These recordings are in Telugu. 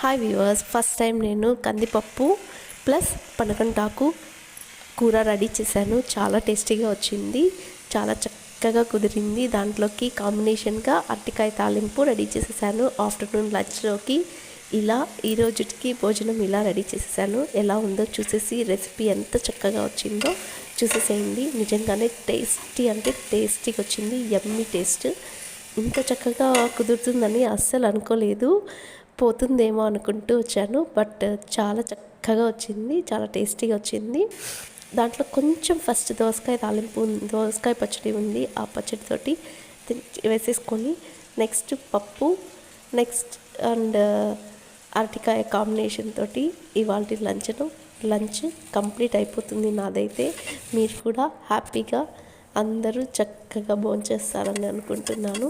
హాయ్ వ్యూవర్స్, ఫస్ట్ టైం నేను కందిపప్పు ప్లస్ పనకంటాకు కూర రెడీ చేశాను. చాలా టేస్టీగా వచ్చింది, చాలా చక్కగా కుదిరింది. దాంట్లోకి కాంబినేషన్గా అరటికాయ తాలింపు రెడీ చేసేసాను. ఆఫ్టర్నూన్ లంచ్లోకి ఇలా ఈ రోజుకి భోజనం ఇలా రెడీ చేసేసాను. ఎలా ఉందో చూసేసి రెసిపీ ఎంత చక్కగా వచ్చిందో చూసేసేయండి. నిజంగానే టేస్టీ అంటే టేస్టీగా వచ్చింది, యమ్మీ టేస్ట్. ఇంత చక్కగా కుదురుతుందని అస్సలు అనుకోలేదు. పోతుందేమో అనుకుంటూ వచ్చాను, బట్ చాలా చక్కగా వచ్చింది, చాలా టేస్టీగా వచ్చింది. దాంట్లో కొంచెం ఫస్ట్ దోసకాయ పచ్చడి ఉంది, ఆ పచ్చడితోటి వేసేసుకొని నెక్స్ట్ పప్పు, నెక్స్ట్ అండ్ అరటికాయ కాంబినేషన్ తోటి ఇవాళ లంచ్ కంప్లీట్ అయిపోతుంది నాదైతే. మీరు కూడా హ్యాపీగా అందరూ చక్కగా భోంచేస్తారని అనుకుంటున్నాను.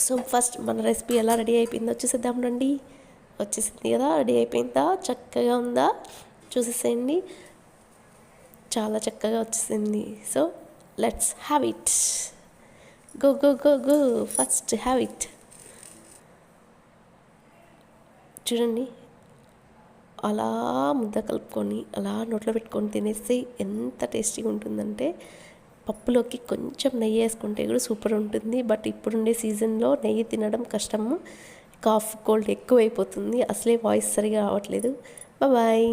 సో ఫస్ట్ మన రెసిపీ ఎలా రెడీ అయిపోయిందో చూసేద్దాం రండి. వచ్చేసింది కదా, రెడీ అయిపోయిందా, చక్కగా ఉందా చూసేసేయండి. చాలా చక్కగా వచ్చేసింది. So let's have it. Go go go go, first have it. చూడండి, అలా ముద్ద కలుపుకొని అలా నోట్లో పెట్టుకొని తినేస్తే ఎంత టేస్టీగా ఉంటుందంటే, పప్పులోకి కొంచెం నెయ్యి వేసుకుంటే కూడా సూపర్ ఉంటుంది. బట్ ఇప్పుడుండే సీజన్లో నెయ్యి తినడం కష్టము, కాఫ్ కోల్డ్ ఎక్కువైపోతుంది. అసలే వాయిస్ సరిగా రావట్లేదు. బాయ్.